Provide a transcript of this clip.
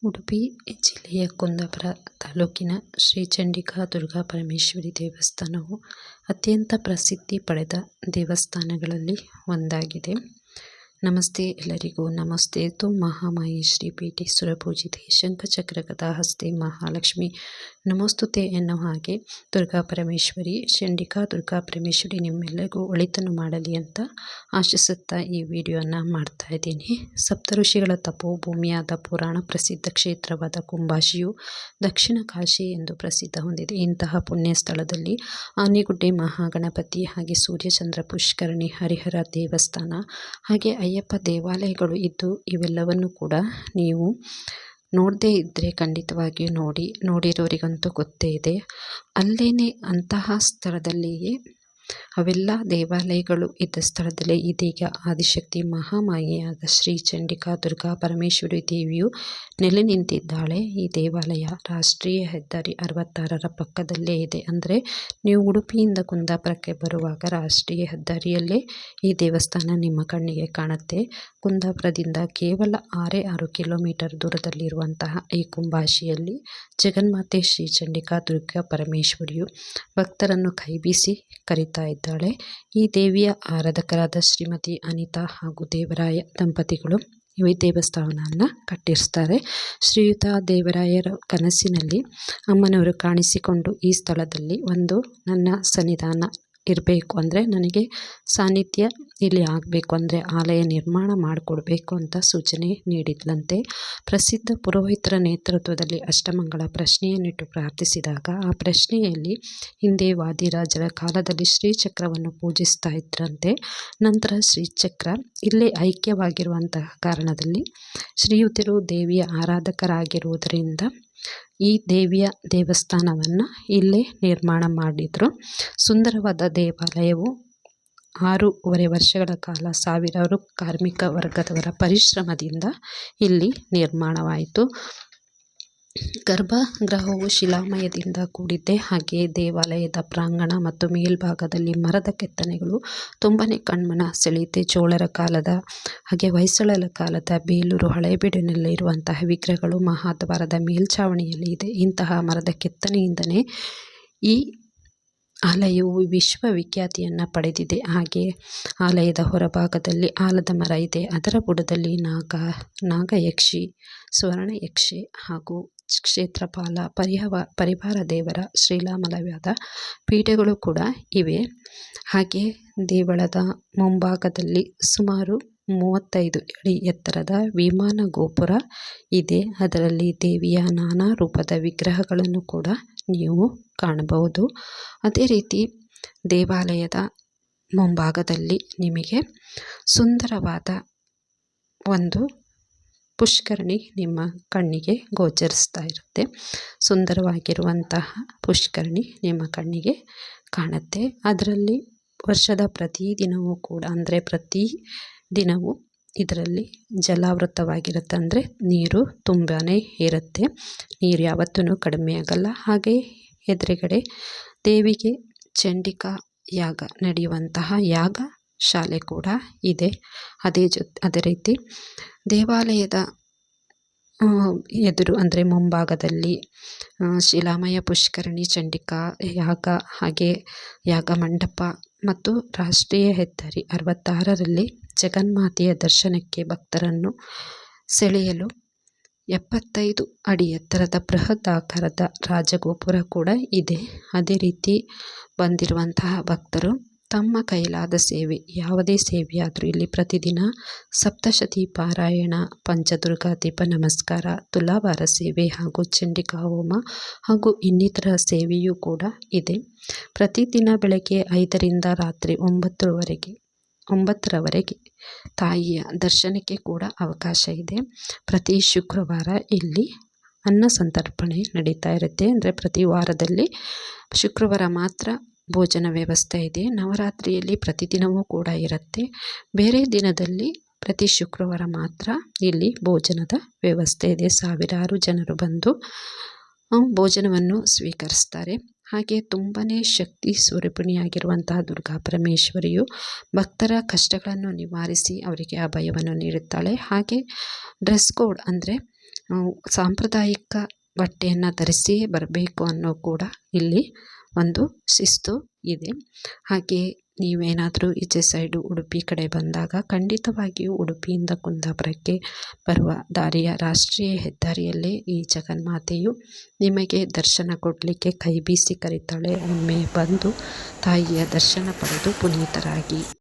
ಉಡುಪಿ ಜಿಲ್ಲೆಯ ಕುಂದಾಪುರ ತಾಲೂಕಿನ ಶ್ರೀ ಚಂಡಿಕಾ ದುರ್ಗಾ ಪರಮೇಶ್ವರಿ ದೇವಸ್ಥಾನವು ಅತ್ಯಂತ ಪ್ರಸಿದ್ಧಿ ಪಡೆದ ದೇವಸ್ಥಾನಗಳಲ್ಲಿ ಒಂದಾಗಿದೆ. ನಮಸ್ತೆ ಎಲ್ಲರಿಗೂ. ನಮಸ್ತೆ ಮಹಾಮಾಯಿ ಶ್ರೀ ಪೀಠೇಶ್ವರ ಪೂಜಿತೆ ಶಂಖಚಕ್ರ ಗದಾ ಹಸ್ತೆ ಮಹಾಲಕ್ಷ್ಮಿ ನಮೋಸ್ತುತೆ ಎನ್ನುವ ಹಾಗೆ ದುರ್ಗಾ ಪರಮೇಶ್ವರಿ ಚಂಡಿಕಾ ದುರ್ಗಾ ಪರಮೇಶ್ವರಿ ನಿಮ್ಮೆಲ್ಲರಿಗೂ ಒಳಿತನ್ನು ಮಾಡಲಿ ಅಂತ ಆಶಿಸುತ್ತಾ ಈ ವಿಡಿಯೋನ ಮಾಡ್ತಾ ಇದ್ದೀನಿ. ಸಪ್ತಋಷಿಗಳ ತಪೋಭೂಮಿಯಾದ ಪುರಾಣ ಪ್ರಸಿದ್ಧ ಕ್ಷೇತ್ರವಾದ ಕುಂಭಾಶಿಯು ದಕ್ಷಿಣ ಕಾಶಿ ಎಂದು ಪ್ರಸಿದ್ಧ ಹೊಂದಿದೆ. ಇಂತಹ ಪುಣ್ಯ ಸ್ಥಳದಲ್ಲಿ ಆನೆಗುಡ್ಡೆ ಮಹಾಗಣಪತಿ, ಹಾಗೆ ಸೂರ್ಯಚಂದ್ರ ಪುಷ್ಕರಣಿ, ಹರಿಹರ ದೇವಸ್ಥಾನ, ಹಾಗೆ ಅಯ್ಯಪ್ಪ ದೇವಾಲಯಗಳು ಇದ್ದು ಇವೆಲ್ಲವನ್ನು ಕೂಡ ನೀವು ನೋಡದೇ ಇದ್ದರೆ ಖಂಡಿತವಾಗಿಯೂ ನೋಡಿರೋರಿಗಂತೂ ಗೊತ್ತೇ ಇದೆ. ಅಲ್ಲೇನೆ ಅಂತಹ ಸ್ಥಳದಲ್ಲಿಯೇ ಅವೆಲ್ಲ ದೇವಾಲಯಗಳು ಇದ್ದ ಸ್ಥಳದಲ್ಲೇ ಇದೀಗ ಆದಿಶಕ್ತಿ ಮಹಾಮಾಯಿಯಾದ ಶ್ರೀ ಚಂಡಿಕಾ ದುರ್ಗಾ ಪರಮೇಶ್ವರಿ ದೇವಿಯು ನೆಲೆ ನಿಂತಿದ್ದಾಳೆ. ಈ ದೇವಾಲಯ ರಾಷ್ಟ್ರೀಯ ಹೆದ್ದಾರಿ 66ರ ಪಕ್ಕದಲ್ಲೇ ಇದೆ. ಅಂದರೆ ನೀವು ಉಡುಪಿಯಿಂದ ಕುಂದಾಪುರಕ್ಕೆ ಬರುವಾಗ ರಾಷ್ಟ್ರೀಯ ಹೆದ್ದಾರಿಯಲ್ಲೇ ಈ ದೇವಸ್ಥಾನ ನಿಮ್ಮ ಕಣ್ಣಿಗೆ ಕಾಣುತ್ತೆ. ಕುಂದಾಪುರದಿಂದ ಕೇವಲ 6 ಕಿಲೋಮೀಟರ್ ದೂರದಲ್ಲಿರುವಂತಹ ಈ ಕುಂಭಾಶಿಯಲ್ಲಿ ಜಗನ್ಮಾತೆ ಶ್ರೀ ಚಂಡಿಕಾ ದುರ್ಗಾ ಪರಮೇಶ್ವರಿಯು ಭಕ್ತರನ್ನು ಕೈಬೀಸಿ ಕರೀತಾ ಇದ್ದಾಳೆ. ಈ ದೇವಿಯ ಆರಾಧಕರಾದ ಶ್ರೀಮತಿ ಅನಿತಾ ಹಾಗೂ ದೇವರಾಯ ದಂಪತಿಗಳು ಈ ದೇವಸ್ಥಾನವನ್ನು ಕಟ್ಟಿಸ್ತಾರೆ. ಶ್ರೀಯುತ ದೇವರಾಯರ ಕನಸಿನಲ್ಲಿ ಅಮ್ಮನವರು ಕಾಣಿಸಿಕೊಂಡು ಈ ಸ್ಥಳದಲ್ಲಿ ಒಂದು ನನ್ನ ಸನ್ನಿಧಾನ ಇರಬೇಕು, ಅಂದರೆ ನನಗೆ ಸಾನ್ನಿಧ್ಯ ಇಲ್ಲಿ ಆಗಬೇಕು, ಅಂದರೆ ಆಲಯ ನಿರ್ಮಾಣ ಮಾಡಿಕೊಡ್ಬೇಕು ಅಂತ ಸೂಚನೆ ನೀಡಿದ್ಲಂತೆ. ಪ್ರಸಿದ್ಧ ಪುರೋಹಿತರ ನೇತೃತ್ವದಲ್ಲಿ ಅಷ್ಟಮಂಗಳ ಪ್ರಶ್ನೆಯನ್ನಿಟ್ಟು ಪ್ರಾರ್ಥಿಸಿದಾಗ ಆ ಪ್ರಶ್ನೆಯಲ್ಲಿ ಹಿಂದೆ ವಾದಿರಾಜರ ಕಾಲದಲ್ಲಿ ಶ್ರೀಚಕ್ರವನ್ನು ಪೂಜಿಸ್ತಾ ಇದ್ರಂತೆ. ನಂತರ ಶ್ರೀಚಕ್ರ ಇಲ್ಲೇ ಐಕ್ಯವಾಗಿರುವಂತಹ ಕಾರಣದಲ್ಲಿ ಶ್ರೀಯುತರು ದೇವಿಯ ಆರಾಧಕರಾಗಿರುವುದರಿಂದ ಈ ದೇವಿಯ ದೇವಸ್ಥಾನವನ್ನು ಇಲ್ಲೇ ನಿರ್ಮಾಣ ಮಾಡಿದರು. ಸುಂದರವಾದ ದೇವಾಲಯವು 6.5 ವರ್ಷಗಳ ಕಾಲ ಸಾವಿರಾರು ಕಾರ್ಮಿಕ ವರ್ಗದವರ ಪರಿಶ್ರಮದಿಂದ ಇಲ್ಲಿ ನಿರ್ಮಾಣವಾಯಿತು. ಗರ್ಭಗೃಹವು ಶಿಲಾಮಯದಿಂದ ಕೂಡಿದ್ದೆ. ಹಾಗೆಯೇ ದೇವಾಲಯದ ಪ್ರಾಂಗಣ ಮತ್ತು ಮೇಲ್ಭಾಗದಲ್ಲಿ ಮರದ ಕೆತ್ತನೆಗಳು ತುಂಬನೇ ಕಣ್ಮನ ಸೆಳೆಯುತ್ತೆ. ಚೋಳರ ಕಾಲದ ಹಾಗೆ ಹೊಯ್ಸಳರ ಕಾಲದ ಬೇಲೂರು ಹಳೇಬೀಡಿನಲ್ಲಿರುವಂತಹ ವಿಗ್ರಹಗಳು ಮಹಾದ್ವಾರದ ಮೇಲ್ಛಾವಣಿಯಲ್ಲಿ ಇದೆ. ಇಂತಹ ಮರದ ಕೆತ್ತನೆಯಿಂದನೇ ಈ ಆಲಯವು ವಿಶ್ವವಿಖ್ಯಾತಿಯನ್ನು ಪಡೆದಿದೆ. ಹಾಗೆ ಆಲಯದ ಹೊರಭಾಗದಲ್ಲಿ ಆಲದ ಮರ ಇದೆ. ಅದರ ಬುಡದಲ್ಲಿ ನಾಗಯಕ್ಷಿ, ಸ್ವರ್ಣಯಕ್ಷಿ ಹಾಗೂ ಕ್ಷೇತ್ರಪಾಲ, ಪರಿವಾರ ದೇವರ ಶ್ರೀಲಾಮಲವಾದ ಪೀಠಗಳು ಕೂಡ ಇವೆ. ಹಾಗೆ ದೇವಳದ ಮುಂಭಾಗದಲ್ಲಿ ಸುಮಾರು 35 ಅಡಿ ಎತ್ತರದ ವಿಮಾನ ಗೋಪುರ ಇದೆ. ಅದರಲ್ಲಿ ದೇವಿಯ ನಾನಾ ರೂಪದ ವಿಗ್ರಹಗಳನ್ನು ಕೂಡ ನೀವು ಕಾಣಬಹುದು. ಅದೇ ರೀತಿ ದೇವಾಲಯದ ಮುಂಭಾಗದಲ್ಲಿ ನಿಮಗೆ ಸುಂದರವಾದ ಒಂದು ಪುಷ್ಕರಣಿ ನಿಮ್ಮ ಕಣ್ಣಿಗೆ ಗೋಚರಿಸ್ತಾ ಇರುತ್ತೆ. ಸುಂದರವಾಗಿರುವಂತಹ ಪುಷ್ಕರಣಿ ನಿಮ್ಮ ಕಣ್ಣಿಗೆ ಕಾಣುತ್ತೆ. ಅದರಲ್ಲಿ ವರ್ಷದ ಪ್ರತಿದಿನವೂ ಕೂಡ, ಅಂದರೆ ಪ್ರತಿ ದಿನವೂ ಇದರಲ್ಲಿ ಜಲಾವೃತವಾಗಿರುತ್ತೆ. ಅಂದರೆ ನೀರು ತುಂಬಾ ಇರುತ್ತೆ. ನೀರು ಯಾವತ್ತೂ ಕಡಿಮೆ ಆಗಲ್ಲ. ಹಾಗೆ ಎದುರುಗಡೆ ದೇವಿಗೆ ಚಂಡಿಕಾ ಯಾಗ ನಡೆಯುವಂತಹ ಯಾಗ ಶಾಲೆ ಕೂಡ ಇದೆ. ಅದೇ ರೀತಿ ದೇವಾಲಯದ ಎದುರು, ಅಂದರೆ ಮುಂಭಾಗದಲ್ಲಿ ಶಿಲಾಮಯ ಪುಷ್ಕರಣಿ, ಚಂಡಿಕಾ ಯಾಗ, ಹಾಗೆ ಯಾಗ ಮಂಟಪ ಮತ್ತು ರಾಷ್ಟ್ರೀಯ ಹೆದ್ದಾರಿ 66ರಲ್ಲಿ ಜಗನ್ಮಾತೆಯ ದರ್ಶನಕ್ಕೆ ಭಕ್ತರನ್ನು ಸೆಳೆಯಲು 75 ಅಡಿ ಎತ್ತರದ ಬೃಹತ್ ಆಕಾರದ ರಾಜಗೋಪುರ ಕೂಡ ಇದೆ. ಅದೇ ರೀತಿ ಬಂದಿರುವಂತಹ ಭಕ್ತರು ತಮ್ಮ ಕೈಲಾದ ಸೇವೆ, ಯಾವುದೇ ಸೇವೆಯಾದರೂ ಇಲ್ಲಿ ಪ್ರತಿದಿನ ಸಪ್ತಶತಿ ಪಾರಾಯಣ, ಪಂಚದುರ್ಗಾ ದೀಪ ನಮಸ್ಕಾರ, ತುಲಾಭಾರ ಸೇವೆ ಹಾಗೂ ಚಂಡಿಕಾ ಹೋಮ ಹಾಗೂ ಇನ್ನಿತರ ಸೇವೆಯೂ ಕೂಡ ಇದೆ. ಪ್ರತಿದಿನ ಬೆಳಗ್ಗೆ 5ರಿಂದ ರಾತ್ರಿ 9ರವರೆಗೆ ತಾಯಿಯ ದರ್ಶನಕ್ಕೆ ಕೂಡ ಅವಕಾಶ ಇದೆ. ಪ್ರತಿ ಶುಕ್ರವಾರ ಇಲ್ಲಿ ಅನ್ನ ಸಂತರ್ಪಣೆ ನಡೀತಾ ಇರುತ್ತೆ. ಅಂದರೆ ಪ್ರತಿ ವಾರದಲ್ಲಿ ಶುಕ್ರವಾರ ಮಾತ್ರ ಭೋಜನ ವ್ಯವಸ್ಥೆ ಇದೆ. ನವರಾತ್ರಿಯಲ್ಲಿ ಪ್ರತಿದಿನವೂ ಕೂಡ ಇರುತ್ತೆ. ಬೇರೆ ದಿನದಲ್ಲಿ ಪ್ರತಿ ಶುಕ್ರವಾರ ಮಾತ್ರ ಇಲ್ಲಿ ಭೋಜನದ ವ್ಯವಸ್ಥೆ ಇದೆ. ಸಾವಿರಾರು ಜನರು ಬಂದು ಭೋಜನವನ್ನು ಸ್ವೀಕರಿಸ್ತಾರೆ. ಹಾಗೆ ತುಂಬನೇ ಶಕ್ತಿ ಸ್ವರೂಪಿಣಿಯಾಗಿರುವಂತಹ ದುರ್ಗಾ ಪರಮೇಶ್ವರಿಯು ಭಕ್ತರ ಕಷ್ಟಗಳನ್ನು ನಿವಾರಿಸಿ ಅವರಿಗೆ ಅಭಯವನ್ನು ನೀಡುತ್ತಾಳೆ. ಹಾಗೆ ಡ್ರೆಸ್ ಕೋಡ್, ಅಂದರೆ ಸಾಂಪ್ರದಾಯಿಕ ಬಟ್ಟೆಯನ್ನು ಧರಿಸಿಯೇ ಬರಬೇಕು ಅನ್ನೋ ಕೂಡ ಇಲ್ಲಿ ಒಂದು ಶಿಸ್ತು ಇದೆ. ಹಾಗೆ ನೀವೇನಾದರೂ ಈಚೆ ಸೈಡು ಉಡುಪಿ ಕಡೆ ಬಂದಾಗ ಖಂಡಿತವಾಗಿಯೂ ಉಡುಪಿಯಿಂದ ಕುಂದಾಪುರಕ್ಕೆ ಬರುವ ದಾರಿಯ ರಾಷ್ಟ್ರೀಯ ಹೆದ್ದಾರಿಯಲ್ಲೇ ಈ ಜಗನ್ಮಾತೆಯು ನಿಮಗೆ ದರ್ಶನ ಕೊಡಲಿಕ್ಕೆ ಕೈ ಬೀಸಿ ಕರೀತಾಳೆ. ಒಮ್ಮೆ ಬಂದು ತಾಯಿಯ ದರ್ಶನ ಪಡೆದು ಪುನೀತರಾಗಿ.